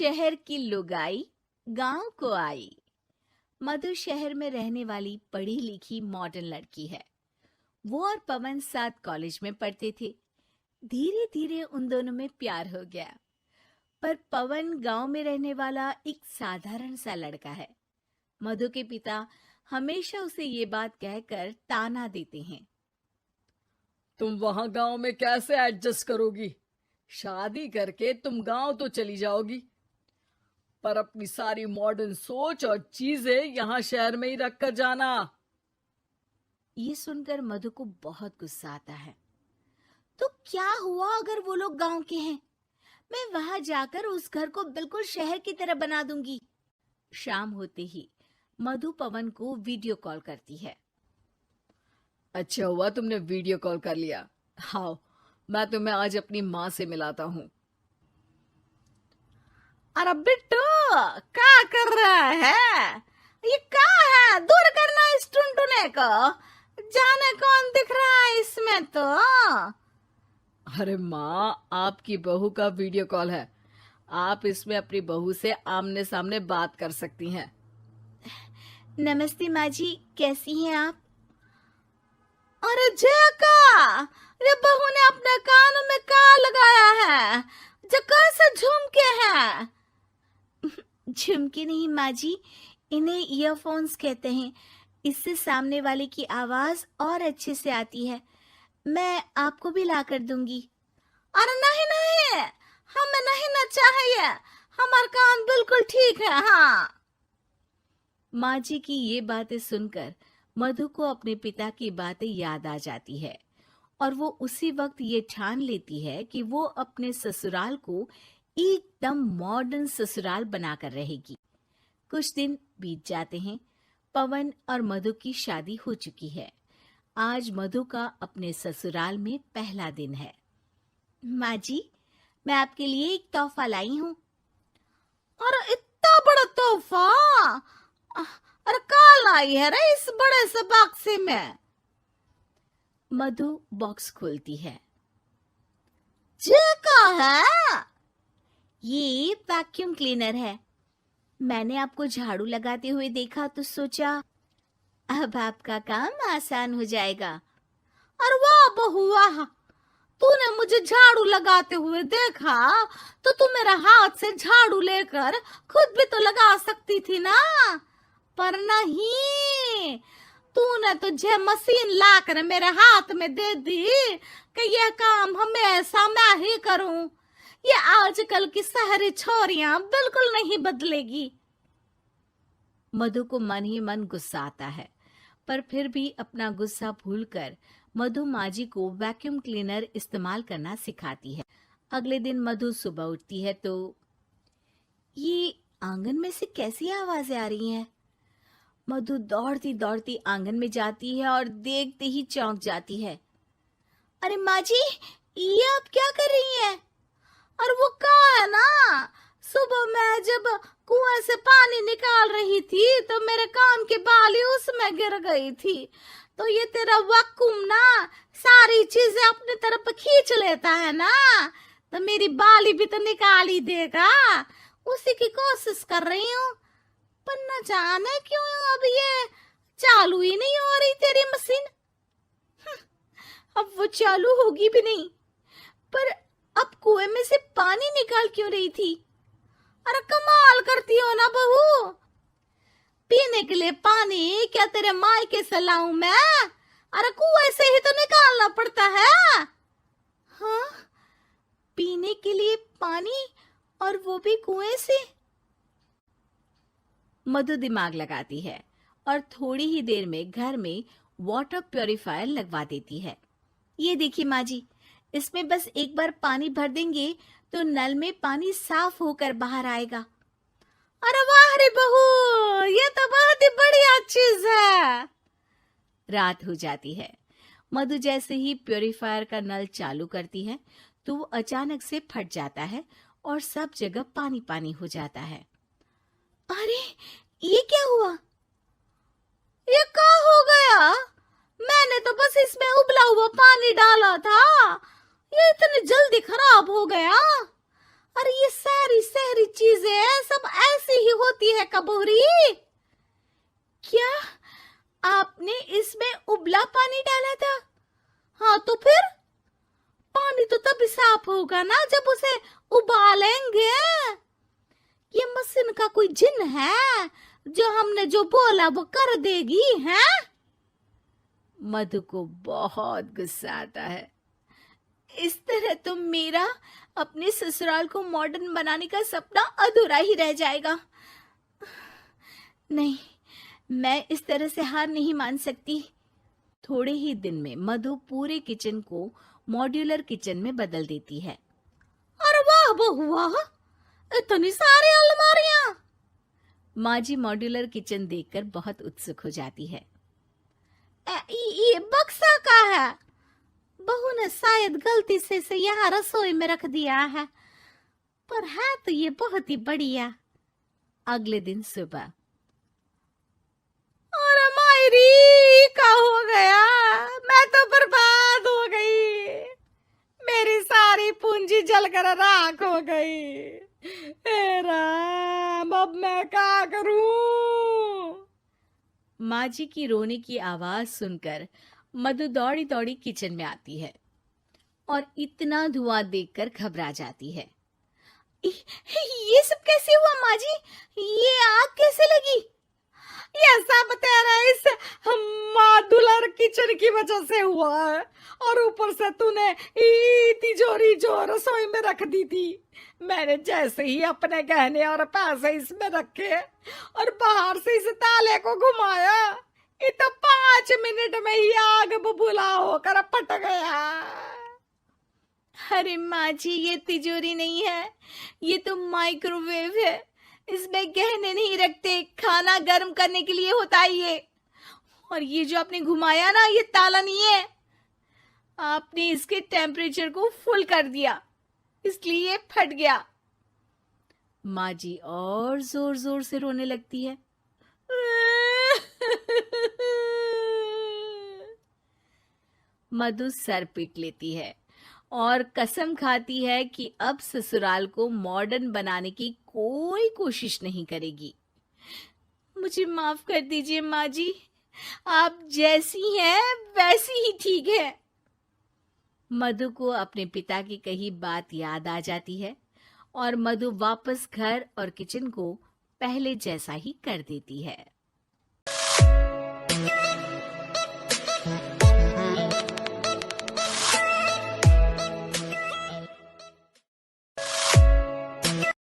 शहर की लुगाई गांव को आई। मधु शहर में रहने वाली पढ़ी लिखी मॉडर्न लड़की है। वो और पवन साथ कॉलेज में पढ़ते थे। धीरे धीरे उन दोनों में प्यार हो गया। पर पवन गांव में रहने वाला एक साधारण सा लड़का है। मधु के पिता हमेशा उसे ये बात कहकर ताना देते हैं। तुम वहां गांव में कैसे एडजस्ट करोगी? शादी करके तुम गांव तो चली जाओगी, पर अपनी सारी मॉडर्न सोच और चीजें यहाँ शहर में ही रख कर जाना। ये सुनकर मधु को बहुत गुस्सा आता है। तो क्या हुआ अगर वो लोग गांव के हैं? मैं वहां जाकर उस घर को बिल्कुल शहर की तरह बना दूंगी। शाम होते ही मधु पवन को वीडियो कॉल करती है। अच्छा हुआ तुमने वीडियो कॉल कर लिया। हाँ, मैं तुम्हें आज अपनी माँ से मिलाता हूँ। अरे बिट्टू, क्या कर रहा है? ये क्या है? दूर करना इस टुनटुने को। जाने कौन दिख रहा है इसमें तो। अरे माँ, आपकी बहू का वीडियो कॉल है। आप इसमें अपनी बहू से आमने सामने बात कर सकती हैं। नमस्ते माँ जी, कैसी हैं आप? अरे जका, ये बहू ने अपने कानों में क्या लगाया है? जका से झुमके हैं। झुमके नहीं माँ जी, इन्हें ईयरफोन्स कहते हैं। इससे सामने वाले की आवाज और अच्छे से आती है। मैं आपको भी ला कर दूंगी। अरे नहीं नहीं, हमें नहीं ना चाहिए। हमारे कान बिल्कुल ठीक है। हाँ। माँ जी की ये बातें सुनकर मधु को अपने पिता की बातें याद आ जाती है और वो उसी वक्त ये ठान लेती है कि वो अपने ससुराल को एकदम मॉडर्न ससुराल बनाकर रहेगी। कुछ दिन बीत जाते हैं। पवन और मधु की शादी हो चुकी है। आज मधु का अपने ससुराल में पहला दिन है। माँ जी, मैं आपके लिए एक तोहफा लाई हूँ। अरे इतना बड़ा तोहफा! अरे क्या लाई है रे इस बड़े से बक्से में? मधु बॉक्स खोलती है। ये क्या है? ये वैक्यूम क्लीनर है। मैंने आपको झाड़ू लगाते हुए देखा तो सोचा अब आपका काम आसान हो जाएगा। अरे वाह बहू वाह, तूने मुझे झाड़ू लगाते हुए देखा तो तू मेरा हाथ से झाड़ू लेकर खुद भी तो लगा सकती थी ना। पर नहीं, तूने तुझे मशीन लाकर मेरे हाथ में दे दी कि यह काम हमेशा मैं ही करूं। ये आजकल की शहरी छोरियां बिल्कुल नहीं बदलेगी। मधु को मन ही मन गुस्सा आता है, पर फिर भी अपना गुस्सा भूलकर मधु माँ जी को वैक्यूम क्लीनर इस्तेमाल करना सिखाती है। अगले दिन मधु सुबह उठती है तो ये आंगन में से कैसी आवाजें आ रही हैं? मधु दौड़ती दौड़ती आंगन में जाती है और देखते ही चौंक जाती है। अरे माँ जी, ये आप क्या कर रही हैं? और वो कहा है ना, सुबह मैं जब कुएं से पानी निकाल रही थी तो मेरे कान की बाली उसमें गिर गई थी। तो ये तेरा वैक्यूम ना सारी चीजें अपनी तरफ खींच लेता है ना, तो मेरी बाली भी तो निकाल ही देगा। उसी की कोशिश कर रही हूँ, पर न जाने क्यों अब ये चालू ही नहीं हो रही तेरी मशीन। अब वो चालू होगी भी नहीं, पर अब कुएं में से पानी निकाल क्यों रही थी? अरे कमाल करती हो ना बहू। पीने के लिए पानी क्या तेरे मायके से लाऊं मैं? अरे कुएं से ही तो निकालना पड़ता है। हाँ, पीने के लिए पानी, और वो भी कुएं से। मधु दिमाग लगाती है और थोड़ी ही देर में घर में वाटर प्यूरिफायर लगवा देती है। ये देखिए माँ जी, इसमें बस एक बार पानी भर देंगे तो नल में पानी साफ होकर बाहर आएगा। अरे वाह रे बहू, ये तो बहुत ही बढ़िया चीज है। रात हो जाती है। मधु जैसे ही प्यूरिफायर का नल चालू करती है तो वो अचानक से फट जाता है और सब जगह पानी पानी हो जाता है। अरे ये क्या हुआ? ये क्या हो गया? मैंने तो बस इसमें उबला हुआ पानी डाला था, ये इतनी जल्दी खराब हो गया। अरे ये सारी शहरी चीजें सब ऐसी ही होती है कबूरी। क्या आपने इसमें उबला पानी डाला था? हाँ तो फिर पानी तो तभी साफ होगा ना जब उसे उबालेंगे। ये मशीन का कोई जिन है जो हमने जो बोला वो कर देगी है? मधु को बहुत गुस्सा आता है। इस तरह तो मेरा अपने ससुराल को मॉडर्न बनाने का सपना अधूरा ही रह जाएगा। नहीं, मैं इस तरह से हार नहीं मान सकती। थोड़े ही दिन में मधु पूरे किचन को मॉड्यूलर किचन में बदल देती है। अरे वाह बहुआ, इतनी सारी अलमारियां! माँ जी मॉड्यूलर किचन देखकर बहुत उत्सुक हो जाती है। ये बक्सा का है। बहू ने शायद गलती से इसे यहाँ रसोई में रख दिया है, पर है तो ये बहुत ही बढ़िया। अगले दिन सुबह, अरे मायरी का हो गया, मैं तो बर्बाद हो गई, मेरी सारी पूंजी जलकर राख हो गई। हे राम, अब मैं क्या करूं? माँ जी की रोने की आवाज सुनकर मधु दौड़ी दौड़ी किचन में आती है और इतना धुआं देखकर घबरा जाती है। ये सब कैसे हुआ माँ जी? ये आग कैसे लगी? ये सब तेरा इस मॉड्यूलर किचन की वजह से हुआ है, और ऊपर से तूने तिजोरी जो रसोई में रख दी थी, मैंने जैसे ही अपने गहने और पैसे इसमें रखे और बाहर से इस ताले को घुमाया, ये तो 5 मिनट में ही आग बबूला होकर फट गया। अरे माँ जी, ये तिजोरी नहीं है, ये तो माइक्रोवेव है। इसमें गहने नहीं रखते, खाना गर्म करने के लिए होता है ये। और ये जो आपने घुमाया ना, ये ताला नहीं है, आपने इसके टेम्परेचर को फुल कर दिया, इसलिए ये फट गया। माँ जी और जोर जोर से रोने लगती है। मधु सर पीट लेती है और कसम खाती है कि अब ससुराल को मॉडर्न बनाने की कोई कोशिश नहीं करेगी। मुझे माफ कर दीजिए माँ जी, आप जैसी हैं वैसी ही ठीक है। मधु को अपने पिता की कही बात याद आ जाती है और मधु वापस घर और किचन को पहले जैसा ही कर देती है।